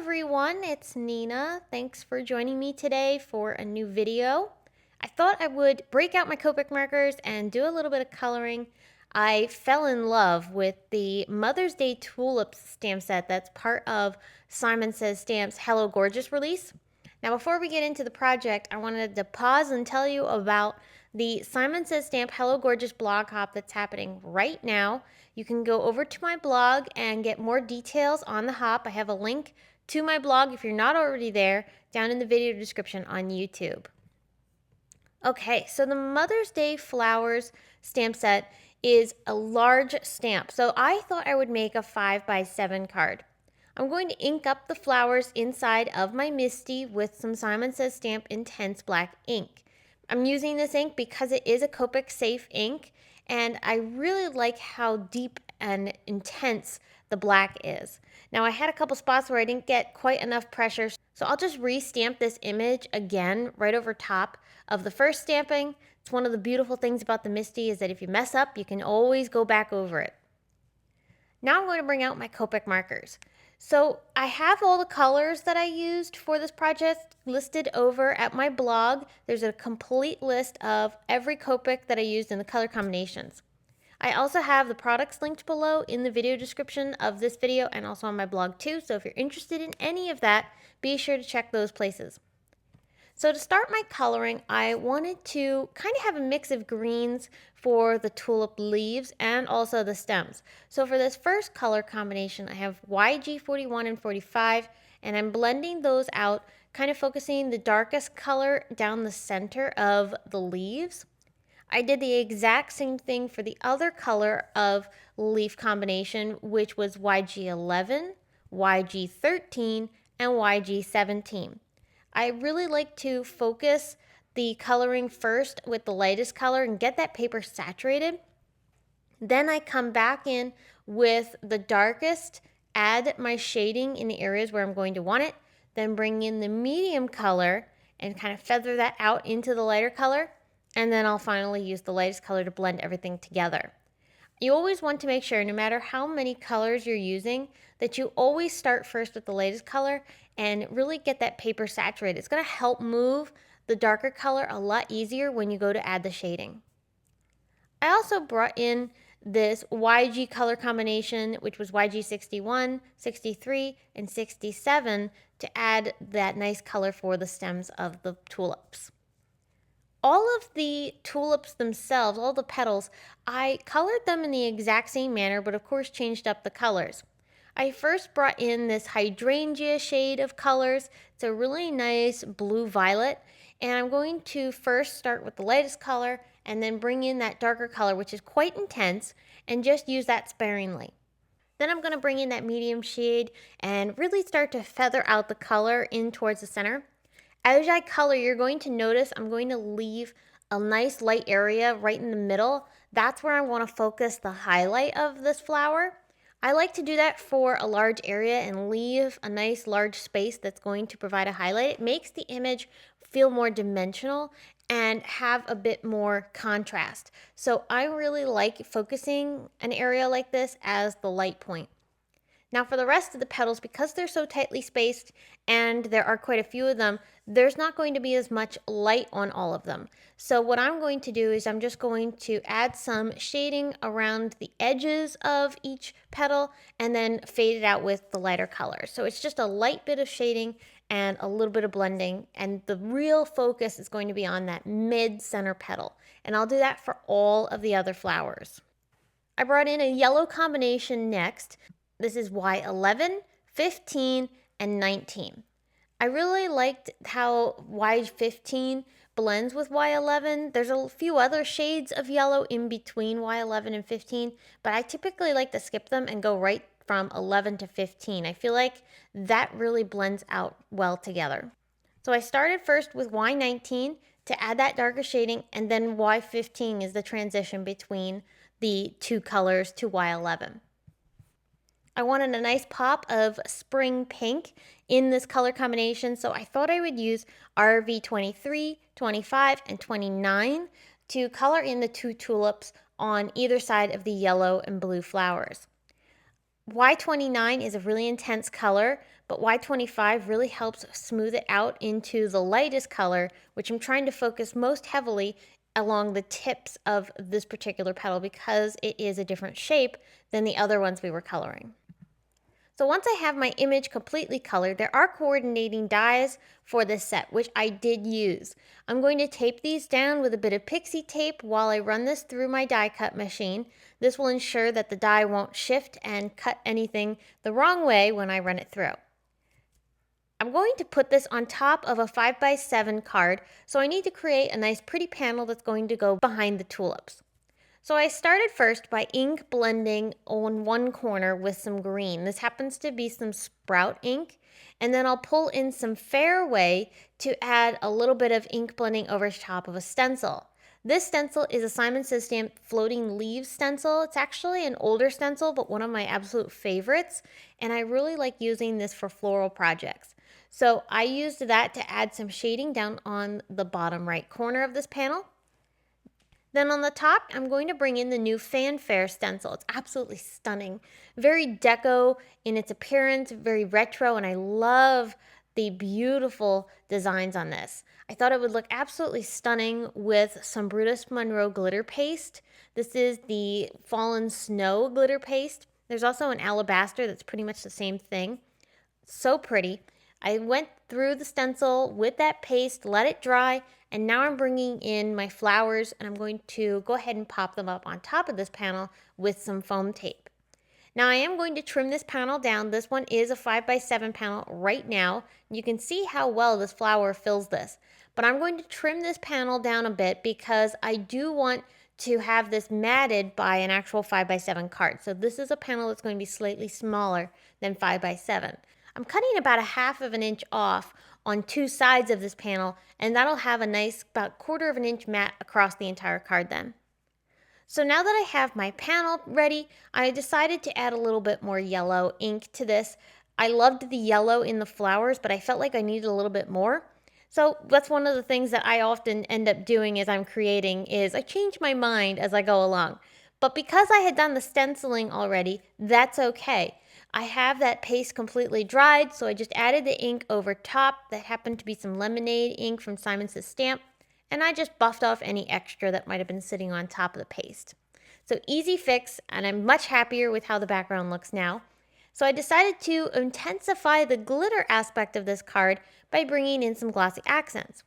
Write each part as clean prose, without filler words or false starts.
everyone, it's Nina. Thanks for joining me today for a new video. I thought I would break out my Copic markers and do a little bit of coloring. I fell in love with the Mother's Day Tulips stamp set that's part of Simon Says Stamps Hello Gorgeous release. Now before we get into the project, I wanted to pause and tell you about the Simon Says Stamp Hello Gorgeous blog hop that's happening right now. You can go over to my blog and get more details on the hop. I have a link to my blog if you're not already there down in the video description on YouTube. Okay, so the Mother's Day Flowers stamp set is a large stamp, so I thought I would make a 5x7 card. I'm going to ink up the flowers inside of my Misty with some Simon Says Stamp Intense Black ink. I'm using this ink because it is a Copic safe ink, and I really like how deep and intense the black is. Now I had a couple spots where I didn't get quite enough pressure, so I'll just re-stamp this image again right over top of the first stamping. It's one of the beautiful things about the Misty is that if you mess up, you can always go back over it. Now I'm going to bring out my Copic markers. So I have all the colors that I used for this project listed over at my blog. There's a complete list of every Copic that I used and the color combinations. I also have the products linked below in the video description of this video and also on my blog too, so if you're interested in any of that, be sure to check those places. So to start my coloring, I wanted to kind of have a mix of greens for the tulip leaves and also the stems. So for this first color combination, I have YG41 and 45, and I'm blending those out, kind of focusing the darkest color down the center of the leaves. I did the exact same thing for the other color of leaf combination, which was YG11, YG13, and YG17. I really like to focus the coloring first with the lightest color and get that paper saturated. Then I come back in with the darkest, add my shading in the areas where I'm going to want it, then bring in the medium color and kind of feather that out into the lighter color, and then I'll finally use the lightest color to blend everything together. You always want to make sure, no matter how many colors you're using, that you always start first with the lightest color and really get that paper saturated. It's going to help move the darker color a lot easier when you go to add the shading. I also brought in this YG color combination, which was YG 61, 63, and 67 to add that nice color for the stems of the tulips. All of the tulips themselves, all the petals, I colored them in the exact same manner, but of course changed up the colors. I first brought in this hydrangea shade of colors. It's a really nice blue-violet, and I'm going to first start with the lightest color and then bring in that darker color, which is quite intense, and just use that sparingly. Then I'm going to bring in that medium shade and really start to feather out the color in towards the center. As I color, you're going to notice I'm going to leave a nice light area right in the middle. That's where I want to focus the highlight of this flower. I like to do that for a large area and leave a nice large space that's going to provide a highlight. It makes the image feel more dimensional and have a bit more contrast. So I really like focusing an area like this as the light point. Now for the rest of the petals, because they're so tightly spaced and there are quite a few of them, there's not going to be as much light on all of them. So what I'm going to do is I'm just going to add some shading around the edges of each petal and then fade it out with the lighter color. So it's just a light bit of shading and a little bit of blending, and the real focus is going to be on that mid-center petal. And I'll do that for all of the other flowers. I brought in a yellow combination next. This is Y11, 15, and 19. I really liked how Y15 blends with Y11. There's a few other shades of yellow in between Y11 and 15, but I typically like to skip them and go right from 11 to 15. I feel like that really blends out well together. So I started first with Y19 to add that darker shading, and then Y15 is the transition between the two colors to Y11. I wanted a nice pop of spring pink in this color combination, so I thought I would use RV23, 25, and 29 to color in the two tulips on either side of the yellow and blue flowers. Y29 is a really intense color, but Y25 really helps smooth it out into the lightest color, which I'm trying to focus most heavily along the tips of this particular petal because it is a different shape than the other ones we were coloring. So once I have my image completely colored, there are coordinating dies for this set, which I did use. I'm going to tape these down with a bit of pixie tape while I run this through my die cut machine. This will ensure that the die won't shift and cut anything the wrong way when I run it through. I'm going to put this on top of a 5x7 card, so I need to create a nice pretty panel that's going to go behind the tulips. So I started first by ink blending on one corner with some green. This happens to be some Sprout ink. And then I'll pull in some Fairway to add a little bit of ink blending over top of a stencil. This stencil is a Simon Says Stamp floating leaves stencil. It's actually an older stencil, but one of my absolute favorites. And I really like using this for floral projects. So I used that to add some shading down on the bottom right corner of this panel. Then on the top, I'm going to bring in the new FANFARE stencil. It's absolutely stunning. Very deco in its appearance, very retro, and I love the beautiful designs on this. I thought it would look absolutely stunning with some Brutus Monroe glitter paste. This is the Fallen Snow glitter paste. There's also an Alabaster that's pretty much the same thing. So pretty. I went through the stencil with that paste, let it dry, and now I'm bringing in my flowers and I'm going to go ahead and pop them up on top of this panel with some foam tape. Now I am going to trim this panel down. This one is a 5x7 panel right now. You can see how well this flower fills this. But I'm going to trim this panel down a bit because I do want to have this matted by an actual 5x7 card. So this is a panel that's going to be slightly smaller than 5x7. I'm cutting about 1/2 of an inch off on two sides of this panel, and that'll have a nice about 1/4 of an inch mat across the entire card then. So now that I have my panel ready, I decided to add a little bit more yellow ink to this. I loved the yellow in the flowers, but I felt like I needed a little bit more. So that's one of the things that I often end up doing as I'm creating is I change my mind as I go along. But because I had done the stenciling already, that's okay. I have that paste completely dried, so I just added the ink over top. That happened to be some lemonade ink from Simon Says Stamp, and I just buffed off any extra that might have been sitting on top of the paste. So easy fix, and I'm much happier with how the background looks now. So I decided to intensify the glitter aspect of this card by bringing in some glossy accents.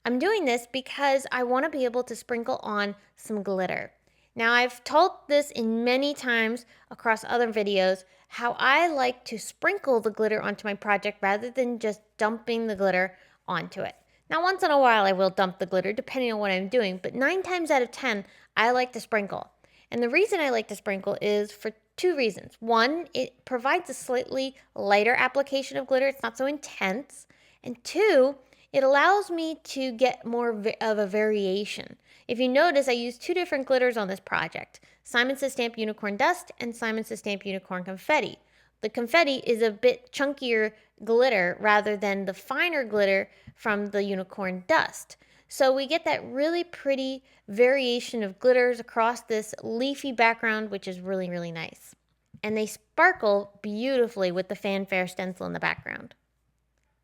I'm doing this because I want to be able to sprinkle on some glitter. Now I've told this in many times across other videos how I like to sprinkle the glitter onto my project rather than just dumping the glitter onto it. Now once in a while I will dump the glitter depending on what I'm doing, but 9 times out of 10 I like to sprinkle. And the reason I like to sprinkle is for 2 reasons. One, it provides a slightly lighter application of glitter. It's not so intense. And 2, it allows me to get more of a variation. If you notice, I used 2 different glitters on this project. Simon Says Stamp Unicorn Dust and Simon Says Stamp Unicorn Confetti. The confetti is a bit chunkier glitter rather than the finer glitter from the Unicorn Dust. So we get that really pretty variation of glitters across this leafy background, which is really, really nice. And they sparkle beautifully with the FANFARE stencil in the background.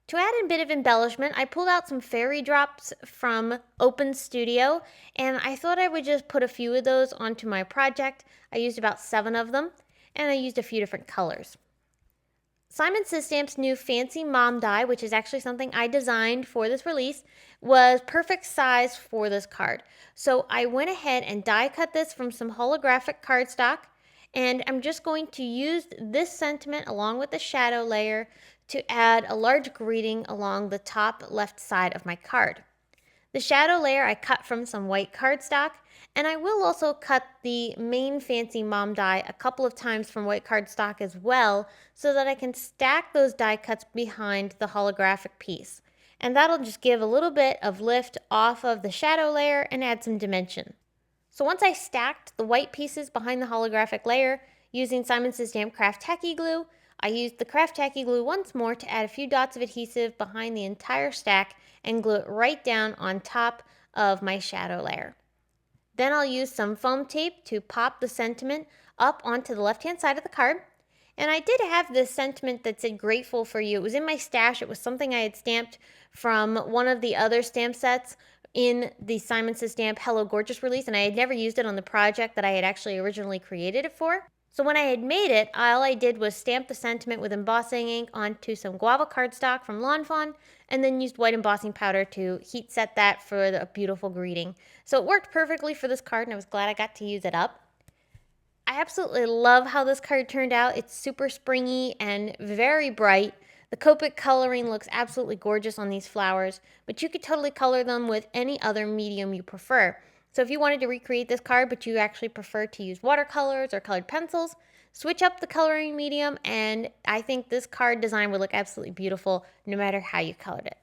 To add a bit of embellishment, I pulled out some fairy drops from Open Studio, and I thought I would just put a few of those onto my project. I used about 7 of them, and I used a few different colors. Simon Says Stamp's new Fancy Mom die, which is actually something I designed for this release, was perfect size for this card. So I went ahead and die cut this from some holographic cardstock, and I'm just going to use this sentiment along with the shadow layer to add a large greeting along the top left side of my card. The shadow layer I cut from some white cardstock, and I will also cut the main Fancy Mom die a couple of times from white cardstock as well so that I can stack those die cuts behind the holographic piece. And that'll just give a little bit of lift off of the shadow layer and add some dimension. So once I stacked the white pieces behind the holographic layer using Simon Says Stamp Craft Tacky Glue, I used the Craft Tacky Glue once more to add a few dots of adhesive behind the entire stack and glue it right down on top of my shadow layer. Then I'll use some foam tape to pop the sentiment up onto the left-hand side of the card. And I did have this sentiment that said grateful for you. It was in my stash. It was something I had stamped from one of the other stamp sets in the Simon Says Stamp Hello Gorgeous release, and I had never used it on the project that I had actually originally created it for. So when I had made it, all I did was stamp the sentiment with embossing ink onto some guava cardstock from Lawn Fawn, and then used white embossing powder to heat set that for a beautiful greeting. So it worked perfectly for this card, and I was glad I got to use it up. I absolutely love how this card turned out. It's super springy and very bright. The Copic coloring looks absolutely gorgeous on these flowers, but you could totally color them with any other medium you prefer. So if you wanted to recreate this card, but you actually prefer to use watercolors or colored pencils, switch up the coloring medium, and I think this card design would look absolutely beautiful no matter how you colored it.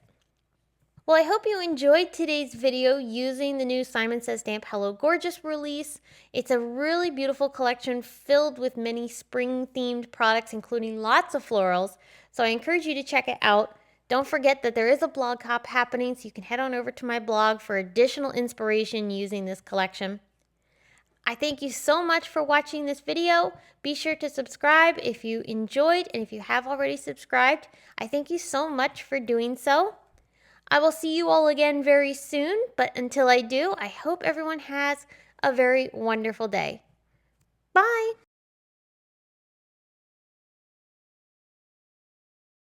Well, I hope you enjoyed today's video using the new Simon Says Stamp Hello Gorgeous release. It's a really beautiful collection filled with many spring-themed products, including lots of florals. So I encourage you to check it out. Don't forget that there is a blog hop happening, so you can head on over to my blog for additional inspiration using this collection. I thank you so much for watching this video. Be sure to subscribe if you enjoyed, and if you have already subscribed, I thank you so much for doing so. I will see you all again very soon, but until I do, I hope everyone has a very wonderful day. Bye!